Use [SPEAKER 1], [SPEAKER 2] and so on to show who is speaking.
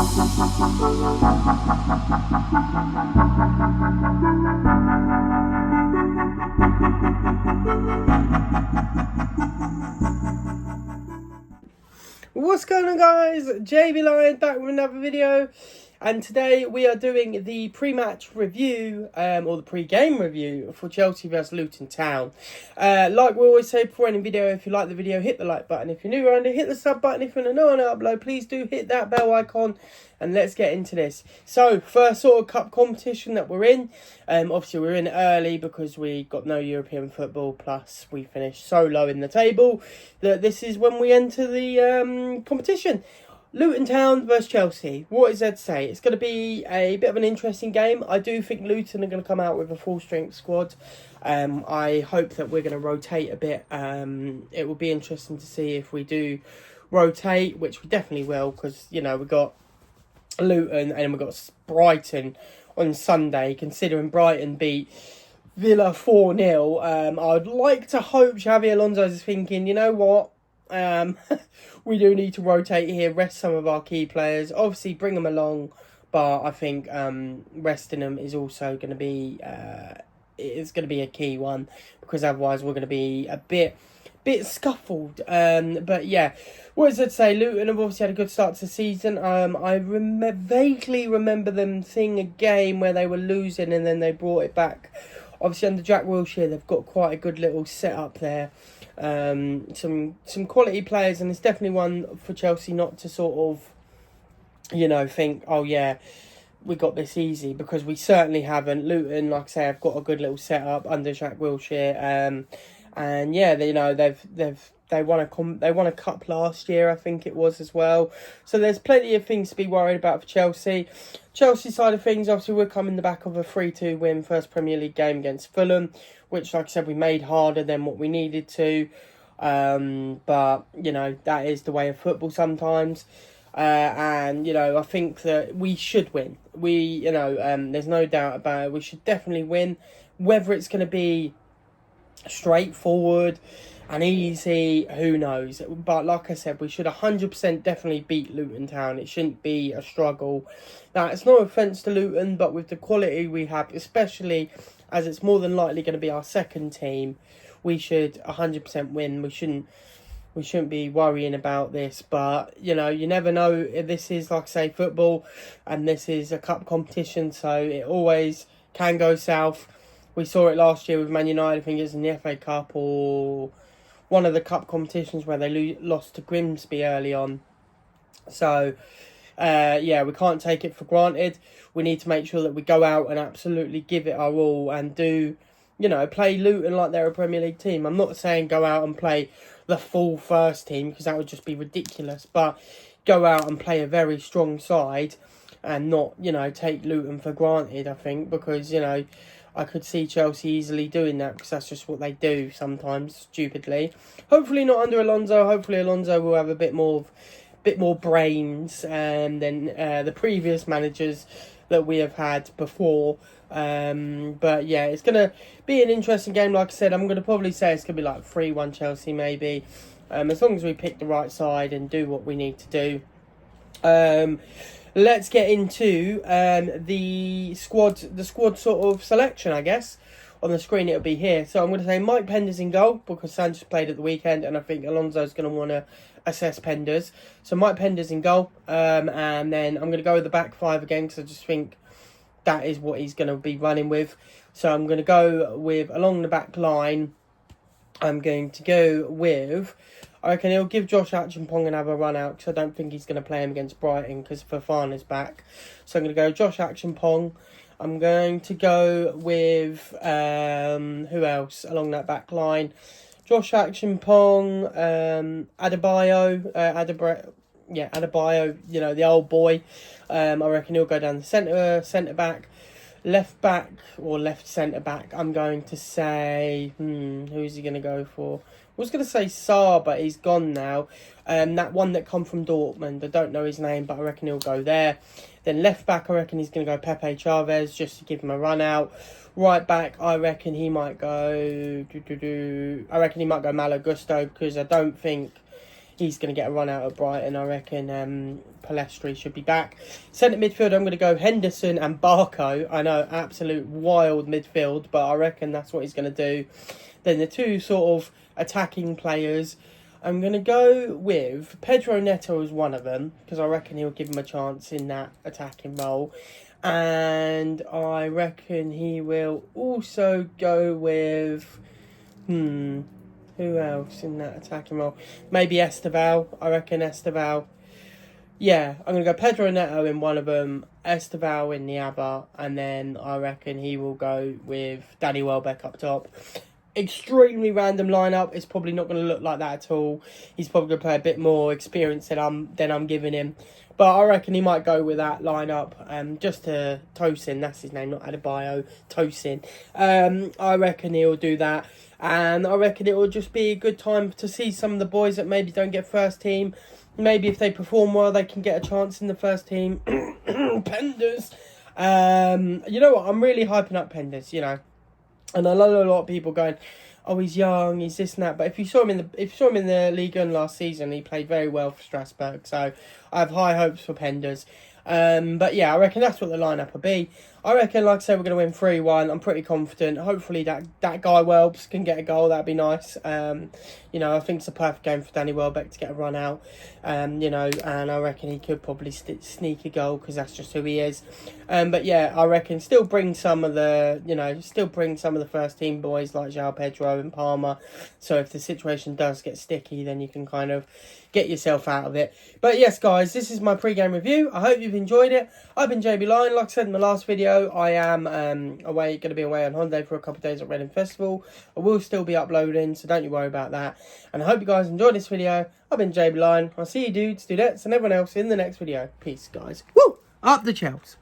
[SPEAKER 1] What's going on, guys? JB Lion back with another video, and today we are doing the pre-match review, or the pre-game review for Chelsea vs Luton Town. Like we always say before any video, if you like the video, hit the like button. If you're new around here, hit the sub button. If you want to know when I upload, please do hit that bell icon, and let's get into this. So, first sort of cup competition that we're in. Obviously we're in early because we got no European football, plus we finished so low in the table that this is when we enter the competition. Luton Town versus Chelsea. What is there to say? It's going to be a bit of an interesting game. I do think Luton are going to come out with a full-strength squad. I hope that we're going to rotate a bit. It will be interesting to see if we do rotate, which we definitely will, because, you know, we've got Luton and then we've got Brighton on Sunday, considering Brighton beat Villa 4-0. I'd like to hope Xabi Alonso is thinking, you know what? We do need to rotate here, rest some of our key players. Obviously, bring them along, but I think resting them is also going to be it's going to be a key one, because otherwise we're going to be a bit scuffled. But yeah, what is it to say? Luton have obviously had a good start to the season. I vaguely remember them seeing a game where they were losing and then they brought it back. Obviously under Jack Wilshere, they've got quite a good little setup there. Some quality players, and it's definitely one for Chelsea not to sort of, you know, think, oh yeah, we got this easy, because we certainly haven't. Luton, like I say, have got a good little setup under Jack Wilshere, and yeah, you know, they won a cup last year, I think it was, as well. So there's plenty of things to be worried about for Chelsea. Chelsea side of things, obviously we're coming the back of a 3-2 win, first Premier League game against Fulham, which, like I said, we made harder than what we needed to. But, you know, that is the way of football sometimes. And, you know, I think that we should win. There's no doubt about it. We should definitely win. Whether it's going to be straightforward and easy, who knows? But like I said, we should 100% definitely beat Luton Town. It shouldn't be a struggle. Now, it's no offence to Luton, but with the quality we have, especially as it's more than likely going to be our second team, we should 100% win. We shouldn't be worrying about this. But, you know, you never know. This is, like I say, football, and this is a cup competition, so it always can go south. We saw it last year with Man United. I think it was in the FA Cup or one of the cup competitions where they lost to Grimsby early on. So, yeah, we can't take it for granted. We need to make sure that we go out and absolutely give it our all and do, you know, play Luton like they're a Premier League team. I'm not saying go out and play the full first team, because that would just be ridiculous. But go out and play a very strong side and not, you know, take Luton for granted, I think, because, you know, I could see Chelsea easily doing that, because that's just what they do sometimes, stupidly. Hopefully not under Alonso. Hopefully Alonso will have a bit more brains than the previous managers that we have had before. But yeah, it's going to be an interesting game. Like I said, I'm going to probably say it's going to be like 3-1 Chelsea maybe, as long as we pick the right side and do what we need to do. Let's get into the squad sort of selection, I guess. On the screen it'll be here. So I'm going to say Mike Pender's in goal, because Sanchez played at the weekend, and I think Alonso's going to want to assess Penders. So Mike Pender's in goal, and then I'm going to go with the back five again, because I just think that is what he's going to be running with. So I'm going to go with, along the back line, I'm going to go with, I reckon he'll give Josh Acheampong another run out, because I don't think he's going to play him against Brighton, because Fofana's back. So I'm going to go Josh Acheampong. I'm going to go with, who else along that back line? Josh Acheampong, Adebayo, you know, the old boy. I reckon he'll go down the centre back. Left back or left centre back, I'm going to say, who's he going to go for? I was going to say Sarr, but he's gone now. That one that come from Dortmund, I don't know his name, but I reckon he'll go there. Then left back, I reckon he's going to go Pepe Chavez, just to give him a run out. Right back, I reckon he might go... I reckon he might go Malo Gusto, because I don't think he's going to get a run out at Brighton. I reckon Palestri should be back. Centre midfield, I'm going to go Henderson and Barco. I know, absolute wild midfield, but I reckon that's what he's going to do. Then the two sort of attacking players, I'm going to go with Pedro Neto as one of them, because I reckon he'll give him a chance in that attacking role. And I reckon he will also go with... who else in that attacking role? Maybe Esteval. I reckon Esteval. Yeah, I'm going to go Pedro Neto in one of them, Esteval in the other, and then I reckon he will go with Danny Welbeck up top. Extremely random lineup. It's probably not going to look like that at all. He's probably going to play a bit more experience than I'm giving him. But I reckon he might go with that lineup. Just to Tosin, that's his name, not Adebayo, Tosin. I reckon he'll do that. And I reckon it will just be a good time to see some of the boys that maybe don't get first team. Maybe if they perform well, they can get a chance in the first team. Penders. You know what? I'm really hyping up Penders, you know. And I know a lot of people going, oh, he's young, he's this and that. But if you saw him in the League One last season, he played very well for Strasbourg. So I have high hopes for Penders. But yeah, I reckon that's what the lineup will be. I reckon, like I said, we're going to win 3-1. I'm pretty confident. Hopefully that guy Welbs can get a goal. That'd be nice. You know, I think it's a perfect game for Danny Welbeck to get a run out. You know, and I reckon he could probably sneak a goal because that's just who he is. But yeah, I reckon still bring some of the, first team boys like João Pedro and Palmer. So if the situation does get sticky, then you can kind of get yourself out of it. But yes, guys, this is my pre-game review. I hope you've enjoyed it. I've been JB Lyon. Like I said in the last video, I am going to be away on holiday for a couple of days at Reading Festival. I will still be uploading, so don't you worry about that. And I hope you guys enjoyed this video. I've been JB Lyon. I'll see you dudes, dudettes, and everyone else in the next video. Peace, guys. Woo! Up the Chels.